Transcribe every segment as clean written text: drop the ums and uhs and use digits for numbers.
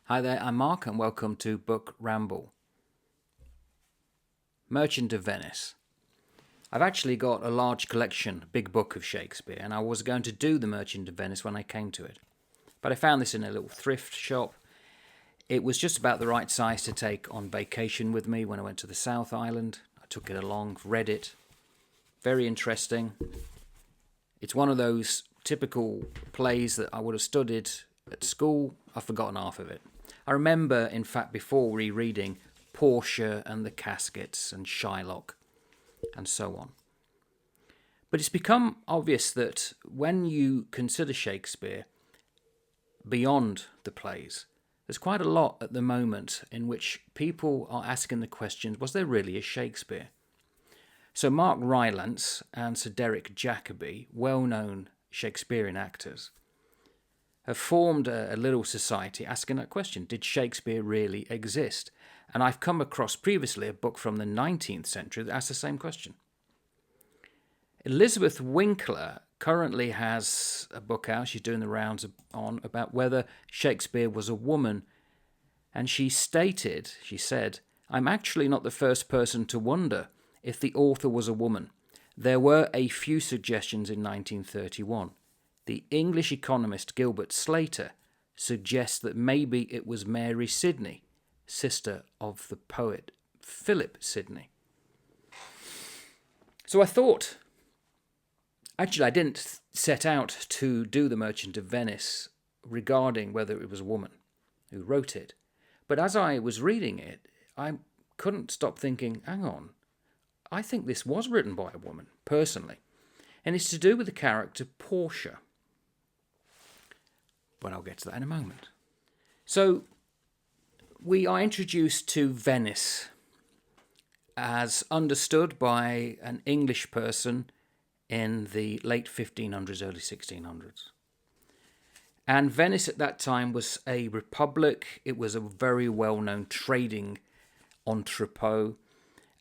Hi there, I'm Mark and welcome to Book Ramble. Merchant of Venice. I've actually got a large collection, big book of Shakespeare, and I was going to do The Merchant of Venice when I came to it. But I found this in a little thrift shop. It was just about the right size to take on vacation with me when I went to the South Island. I took it along, read it. Very interesting. It's one of those typical plays that I would have studied at school. I've forgotten half of it. I remember, in fact, before rereading Porsche and the Caskets and Shylock and so on. But it's become obvious that when you consider Shakespeare beyond the plays, there's quite a lot at the moment in which people are asking the question, was there really a Shakespeare? So Mark Rylance and Sir Derek Jacobi, well-known Shakespearean actors, have formed a little society asking that question, did Shakespeare really exist? And I've come across previously a book from the 19th century that asks the same question. Elizabeth Winkler currently has a book out, she's doing the rounds on, about whether Shakespeare was a woman. And she said, I'm actually not the first person to wonder if the author was a woman. There were a few suggestions in 1931. The English economist Gilbert Slater suggests that maybe it was Mary Sidney, sister of the poet Philip Sidney. So I thought, actually I didn't set out to do The Merchant of Venice regarding whether it was a woman who wrote it. But as I was reading it, I couldn't stop thinking, hang on, I think this was written by a woman, personally. And it's to do with the character Porsche. But I'll get to that in a moment. So we are introduced to Venice as understood by an English person in the late 1500s, early 1600s. And Venice at that time was a republic. It was a very well-known trading entrepot.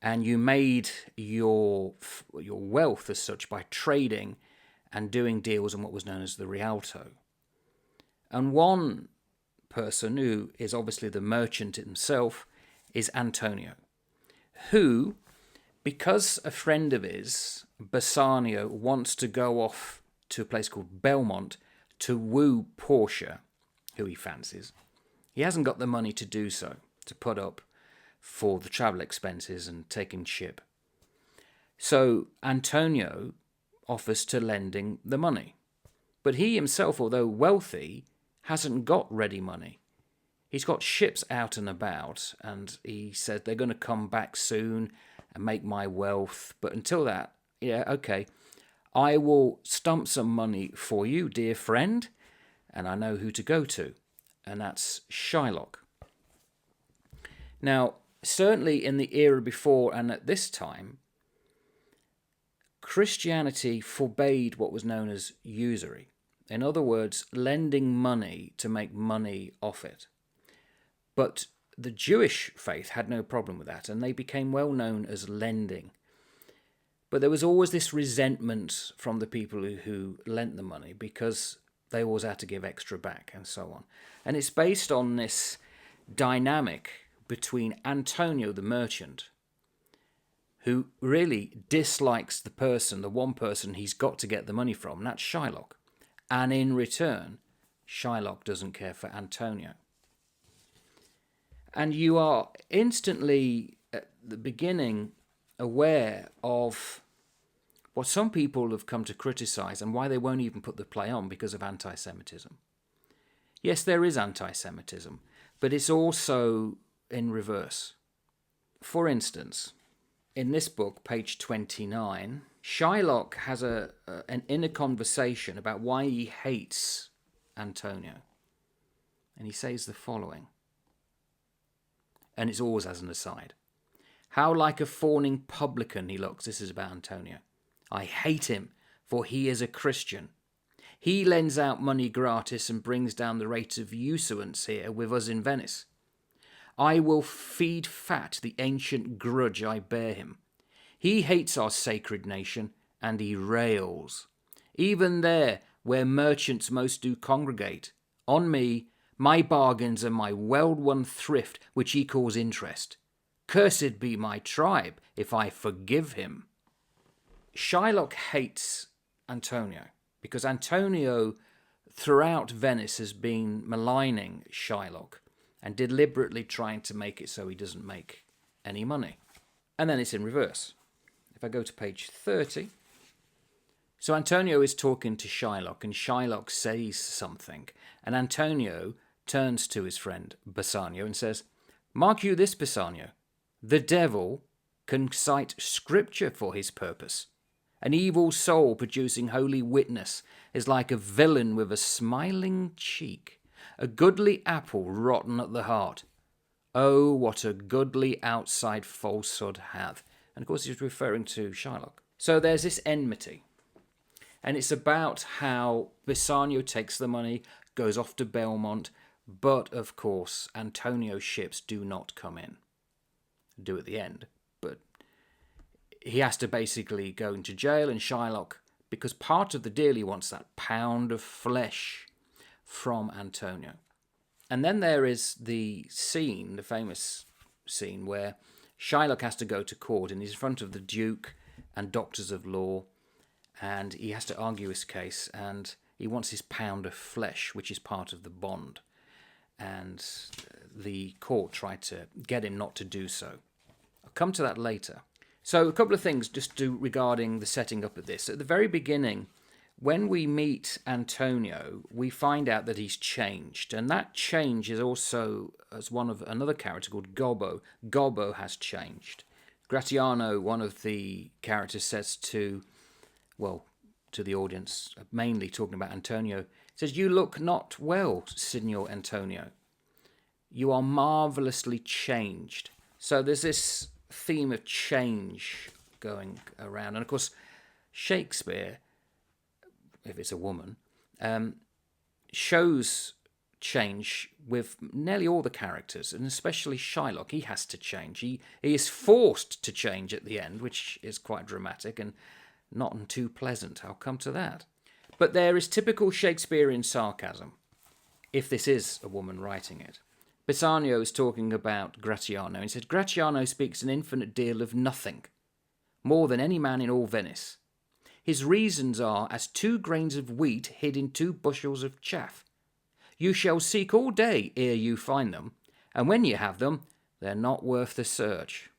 And you made your wealth as such by trading and doing deals on what was known as the Rialto. And one person who is obviously the merchant himself is Antonio, who, because a friend of his, Bassanio, wants to go off to a place called Belmont to woo Portia, who he fancies, he hasn't got the money to do so, to put up for the travel expenses and taking ship. So Antonio offers to lend him the money. But he himself, although wealthy, hasn't got ready money. He's got ships out and about, and he said they're going to come back soon and make my wealth. But until that, yeah, okay, I will stump some money for you, dear friend, and I know who to go to, and that's Shylock. Now, certainly in the era before and at this time, Christianity forbade what was known as usury. In other words, lending money to make money off it. But the Jewish faith had no problem with that, and they became well known as lending. But there was always this resentment from the people who lent the money because they always had to give extra back and so on. And it's based on this dynamic between Antonio the merchant, who really dislikes the one person he's got to get the money from, and that's Shylock. And in return, Shylock doesn't care for Antonio. And you are instantly, at the beginning, aware of what some people have come to criticize and why they won't even put the play on because of anti-Semitism. Yes, there is anti-Semitism, but it's also in reverse. For instance, in this book, page 29, Shylock has an inner conversation about why he hates Antonio. And he says the following, and it's always as an aside. How like a fawning publican he looks. This is about Antonio. I hate him, for he is a Christian. He lends out money gratis and brings down the rate of usurance here with us in Venice. I will feed fat the ancient grudge I bear him. He hates our sacred nation, and he rails. Even there, where merchants most do congregate, on me, My bargains and my well-won thrift, which he calls interest. Cursed be my tribe if I forgive him. Shylock hates Antonio because Antonio throughout Venice has been maligning Shylock and deliberately trying to make it so he doesn't make any money. And then it's in reverse. If I go to page 30, so Antonio is talking to Shylock, and Shylock says something, and Antonio turns to his friend Bassanio and says, "Mark you this, Bassanio, the devil can cite scripture for his purpose. An evil soul producing holy witness is like a villain with a smiling cheek, a goodly apple rotten at the heart. Oh, what a goodly outside falsehood hath." And of course he's referring to Shylock. So there's this enmity. And it's about how Bassanio takes the money, goes off to Belmont, but of course Antonio's ships do not come in. Do at the end, but he has to basically go into jail, and Shylock, because part of the deal, he wants that pound of flesh from Antonio. And then there is the scene, the famous scene, where Shylock has to go to court, and he's in front of the Duke and doctors of law, and he has to argue his case, and he wants his pound of flesh, which is part of the bond. And the court tried to get him not to do so. I'll come to that later. So a couple of things just regarding the setting up of this. At the very beginning, when we meet Antonio, we find out that he's changed. And that change is also as one of another character called Gobbo. Gobbo has changed. Gratiano, one of the characters, says to the audience, mainly talking about Antonio, says, "You look not well, Signor Antonio. You are marvellously changed." So there's this theme of change going around. And of course, Shakespeare, if it's a woman, shows change with nearly all the characters, and especially Shylock. He has to change. He is forced to change at the end, which is quite dramatic and not too pleasant. I'll come to that. But there is typical Shakespearean sarcasm, if this is a woman writing it. Bassanio is talking about Gratiano, and he said, "Gratiano speaks an infinite deal of nothing, more than any man in all Venice. His reasons are as 2 grains of wheat hid in 2 bushels of chaff. You shall seek all day ere you find them, and when you have them, they're not worth the search."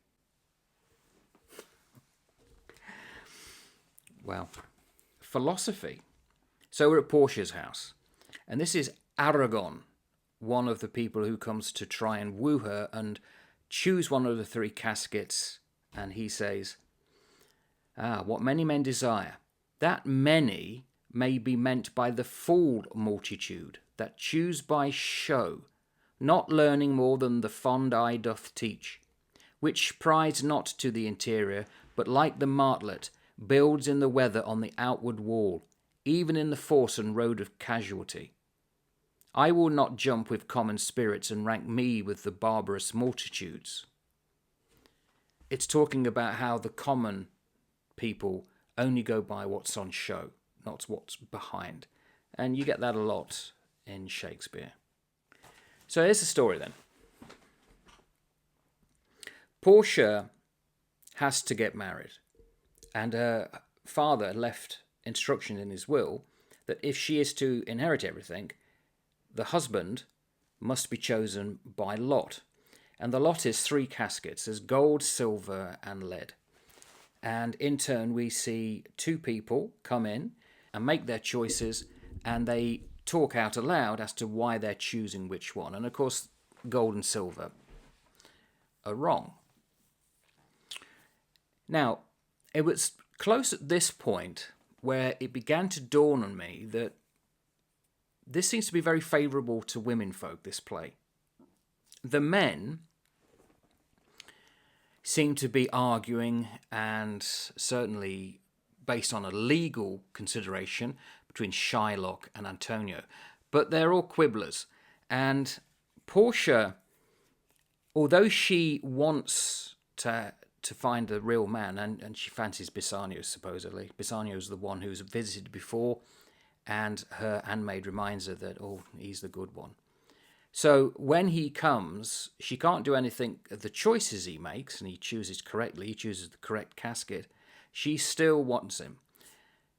Well, philosophy. So we're at Portia's house, and this is Aragon, one of the people who comes to try and woo her and choose one of the 3 caskets, and he says, "What many men desire, that many may be meant by the fool multitude, that choose by show, not learning more than the fond eye doth teach, which prides not to the interior, but like the martlet, builds in the weather on the outward wall, even in the force and road of casualty. I will not jump with common spirits and rank me with the barbarous multitudes." It's talking about how the common people only go by what's on show, not what's behind. And you get that a lot in Shakespeare. So here's the story then. Portia has to get married, and her father left instruction in his will that if she is to inherit everything, the husband must be chosen by lot. And the lot is 3 caskets. There's gold, silver, and lead. And in turn, we see 2 people come in and make their choices, and they talk out aloud as to why they're choosing which one. And of course, gold and silver are wrong. Now, it was close at this point where it began to dawn on me that this seems to be very favourable to womenfolk, this play. The men seem to be arguing, and certainly based on a legal consideration, between Shylock and Antonio. But they're all quibblers. And Portia, although she wants to find the real man, and she fancies Bassanio, supposedly. Bassanio's the one who's visited before, and her handmaid reminds her that, he's the good one. So when he comes, she can't do anything of the choices he makes, and he chooses correctly, he chooses the correct casket. She still wants him.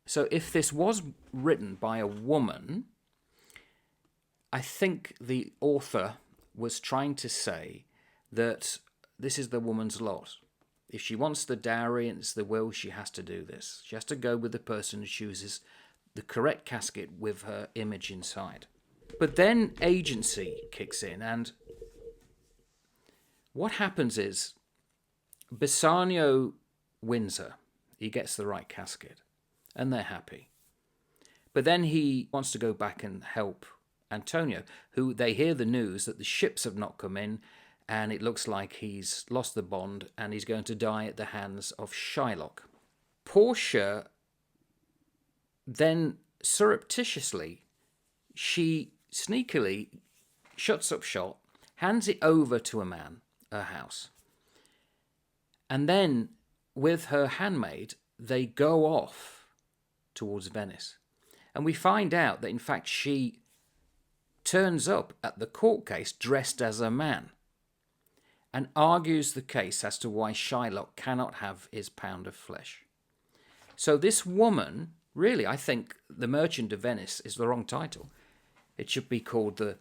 So if this was written by a woman, I think the author was trying to say that this is the woman's lot. If she wants the dowry and it's the will, she has to do this. She has to go with the person who chooses the correct casket with her image inside. But then agency kicks in, and what happens is Bassanio wins her. He gets the right casket, and they're happy. But then he wants to go back and help Antonio, who they hear the news that the ships have not come in, and it looks like he's lost the bond and he's going to die at the hands of Shylock. Portia then surreptitiously, she sneakily shuts up shop, hands it over to a man, her house, and then with her handmaid, they go off towards Venice. And we find out that in fact she turns up at the court case dressed as a man and argues the case as to why Shylock cannot have his pound of flesh. So this woman, really, I think The Merchant of Venice is the wrong title. It should be called the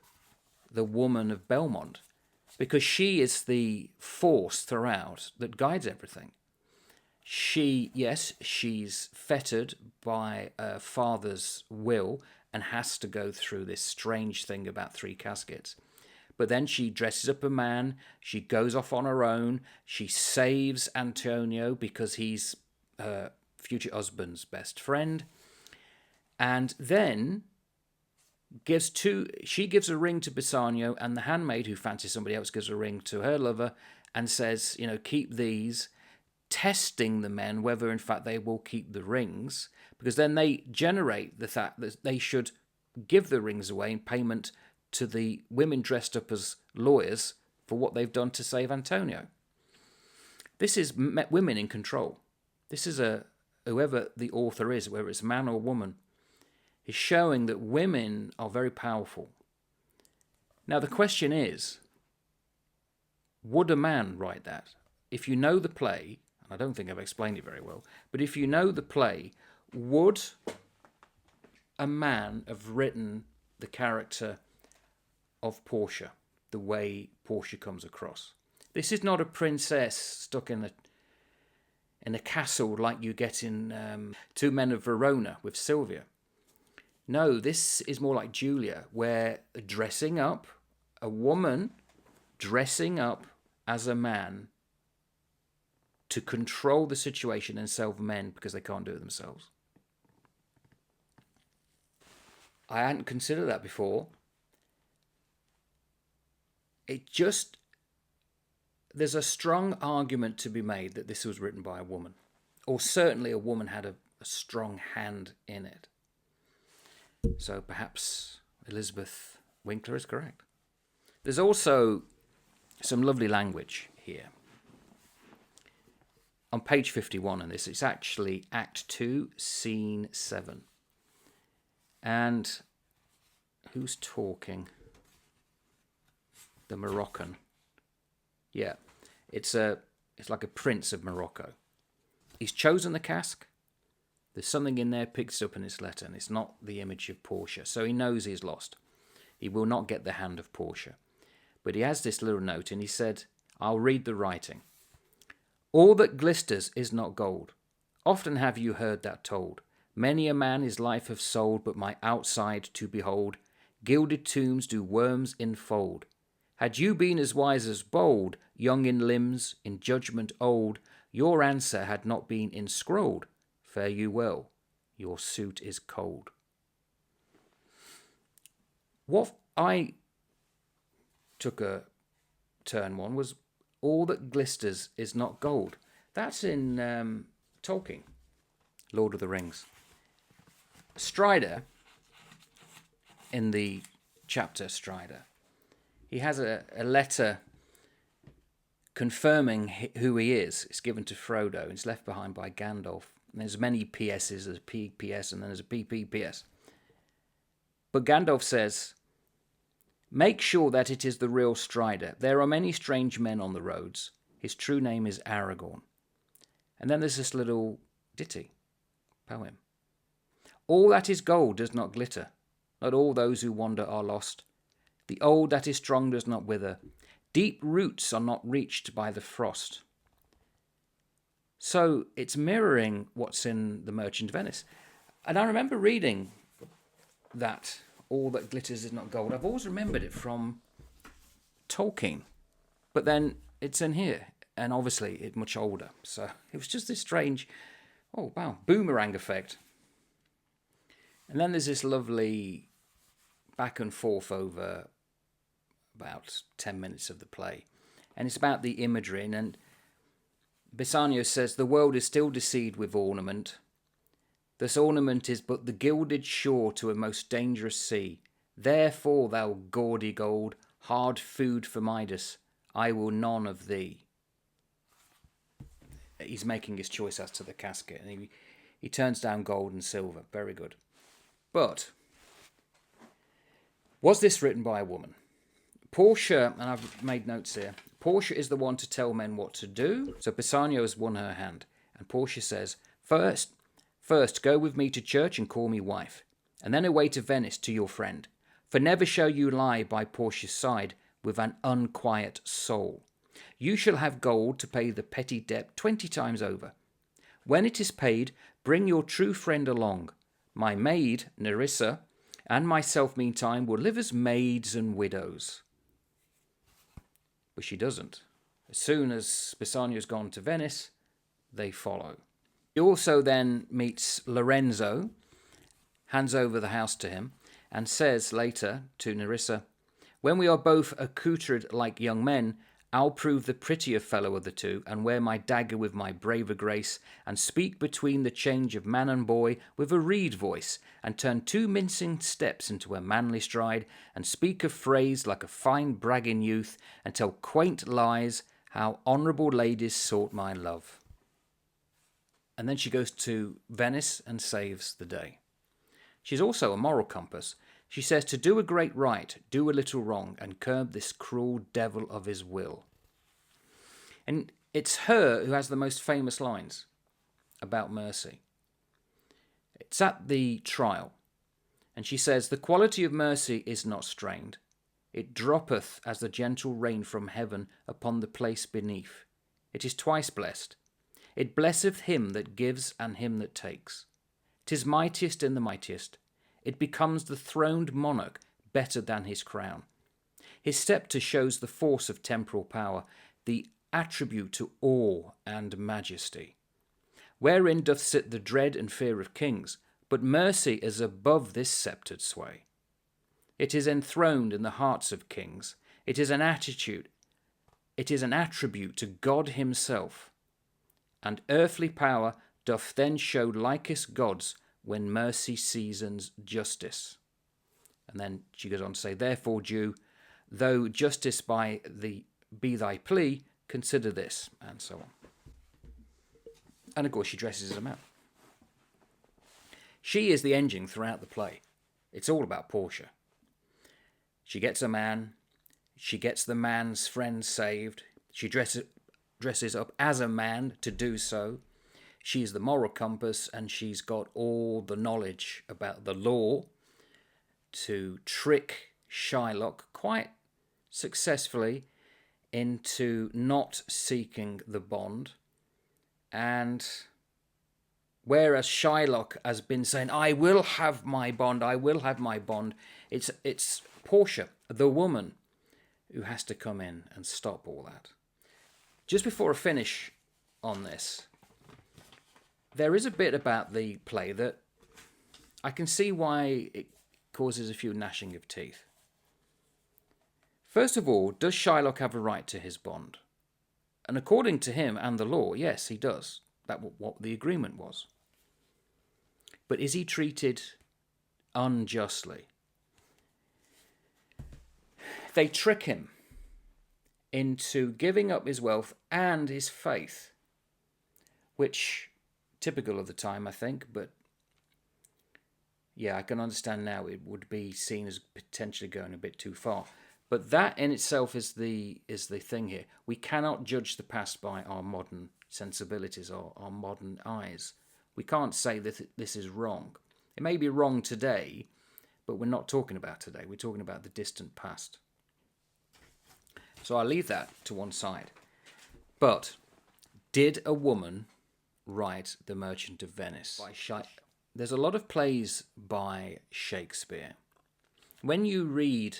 Woman of Belmont, because she is the force throughout that guides everything. She's fettered by her father's will and has to go through this strange thing about 3 caskets. But then she dresses up a man, she goes off on her own, she saves Antonio because he's her future husband's best friend, and then she gives a ring to Bassanio, and the handmaid who fancies somebody else gives a ring to her lover and says, keep these, testing the men whether in fact they will keep the rings, because then they generate the fact that they should give the rings away in payment to the women dressed up as lawyers for what they've done to save Antonio. This is women in control. This is whoever the author is, whether it's man or woman, is showing that women are very powerful. Now the question is, would a man write that? If you know the play, and I don't think I've explained it very well, but if you know the play, would a man have written the character of Portia the way Portia comes across? This is not a princess stuck in a castle like you get in Two Men of Verona with Sylvia. No, this is more like Julia, where a woman dressing up as a man to control the situation and save men because they can't do it themselves. I hadn't considered that before. There's a strong argument to be made that this was written by a woman, or certainly a woman had a strong hand in it. So perhaps Elizabeth Winkler is correct. There's also some lovely language here. On page 51 in this, it's actually Act 2, Scene 7. And who's talking? The Moroccan. Yeah, it's like a prince of Morocco. He's chosen the cask. There's something in there picked up in his letter, and it's not the image of Portia. So he knows he's lost. He will not get the hand of Portia. But he has this little note, and he said, I'll read the writing. All that glisters is not gold. Often have you heard that told. Many a man his life have sold, but my outside to behold. Gilded tombs do worms enfold. Had you been as wise as bold, young in limbs, in judgment old, your answer had not been inscrolled. Fare you well, your suit is cold. What I took a turn on was all that glisters is not gold. That's in Tolkien, Lord of the Rings. Strider, in the chapter Strider, he has a letter confirming who he is. It's given to Frodo, and it's left behind by Gandalf. And there's many PSs, there's a PPS, and then there's a PPPS. But Gandalf says, Make sure that it is the real Strider. There are many strange men on the roads. His true name is Aragorn. And then there's this little ditty, poem. All that is gold does not glitter. Not all those who wander are lost. The old that is strong does not wither. Deep roots are not reached by the frost. So it's mirroring what's in The Merchant of Venice. And I remember reading that all that glitters is not gold. I've always remembered it from Tolkien. But then it's in here. And obviously it's much older. So it was just this strange, oh wow, boomerang effect. And then there's this lovely back and forth over about 10 minutes of the play. And it's about the imagery. And Bassanio says, the world is still deceived with ornament. This ornament is but the gilded shore to a most dangerous sea. Therefore, thou gaudy gold, hard food for Midas, I will none of thee. He's making his choice as to the casket, and he turns down gold and silver. Very good. But was this written by a woman? Porsche, and I've made notes here, Porsche is the one to tell men what to do. So Bassanio has won her hand. And Porsche says, First, go with me to church and call me wife, and then away to Venice to your friend. For never shall you lie by Portia's side with an unquiet soul. You shall have gold to pay the petty debt 20 times over. When it is paid, bring your true friend along. My maid, Nerissa, and myself meantime will live as maids and widows. But she doesn't. As soon as Bassanio's gone to Venice, they follow. He also then meets Lorenzo, hands over the house to him, and says later to Nerissa, when we are both accoutred like young men, I'll prove the prettier fellow of the two, and wear my dagger with my braver grace, and speak between the change of man and boy with a reed voice, and turn 2 mincing steps into a manly stride, and speak a phrase like a fine bragging youth, and tell quaint lies how honourable ladies sought my love. And then she goes to Venice and saves the day. She's also a moral compass. She says to do a great right, do a little wrong, and curb this cruel devil of his will. And it's her who has the most famous lines about mercy. It's at the trial, and she says, the quality of mercy is not strained. It droppeth as the gentle rain from heaven upon the place beneath. It is twice blessed. It blesseth him that gives and him that takes. 'Tis mightiest in the mightiest. It becomes the throned monarch better than his crown. His sceptre shows the force of temporal power, the attribute to awe and majesty. Wherein doth sit the dread and fear of kings, but mercy is above this sceptred sway. It is enthroned in the hearts of kings. It is an attitude. It is an attribute to God himself. And earthly power doth then show likest gods when mercy seasons justice. And then she goes on to say, therefore, Jew, though justice be thy plea, consider this, and so on. And of course she dresses him out. She is the engine throughout the play. It's all about Portia. She gets a man, she gets the man's friend saved, she dresses up as a man to do so. She's the moral compass, and she's got all the knowledge about the law to trick Shylock quite successfully into not seeking the bond. And whereas Shylock has been saying, I will have my bond, I will have my bond, it's Portia, the woman, who has to come in and stop all that. Just before I finish on this, there is a bit about the play that I can see why it causes a few gnashing of teeth. First of all, does Shylock have a right to his bond? And according to him and the law, yes, he does. That's what the agreement was. But is he treated unjustly? They trick him into giving up his wealth and his faith, which, typical of the time, I think, but, yeah, I can understand now it would be seen as potentially going a bit too far. But that in itself is the thing here. We cannot judge the past by our modern sensibilities or our modern eyes. We can't say that this is wrong. It may be wrong today, but we're not talking about today. We're talking about the distant past. So I'll leave that to one side. But did a woman write The Merchant of Venice? There's a lot of plays by Shakespeare. When you read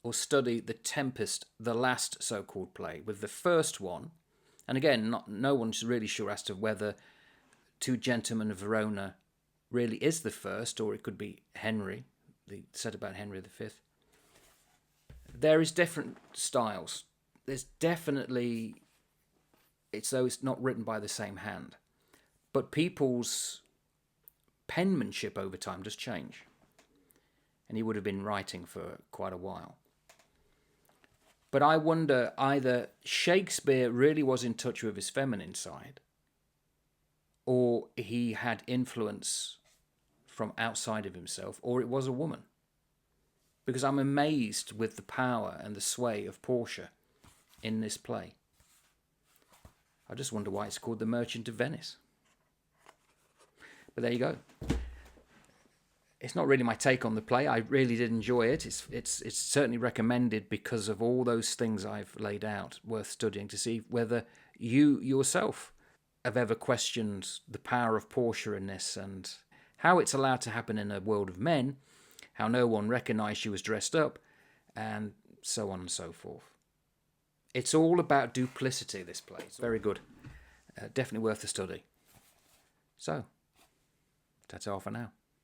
or study The Tempest, the last so-called play, with the first one, and again, no one's really sure as to whether Two Gentlemen of Verona really is the first, or it could be Henry, said about Henry V. There is different styles. There's definitely, it's though it's not written by the same hand, but people's penmanship over time does change. And he would have been writing for quite a while. But I wonder, either Shakespeare really was in touch with his feminine side, or he had influence from outside of himself, or it was a woman. Because I'm amazed with the power and the sway of Porsche in this play. I just wonder why it's called The Merchant of Venice. But there you go. It's not really my take on the play. I really did enjoy it. It's certainly recommended because of all those things I've laid out, worth studying to see whether you yourself have ever questioned the power of Porsche in this and how it's allowed to happen in a world of men, how no one recognised she was dressed up, and so on and so forth. It's all about duplicity, this play. It's very good. Definitely worth the study. So, ta-ta for now.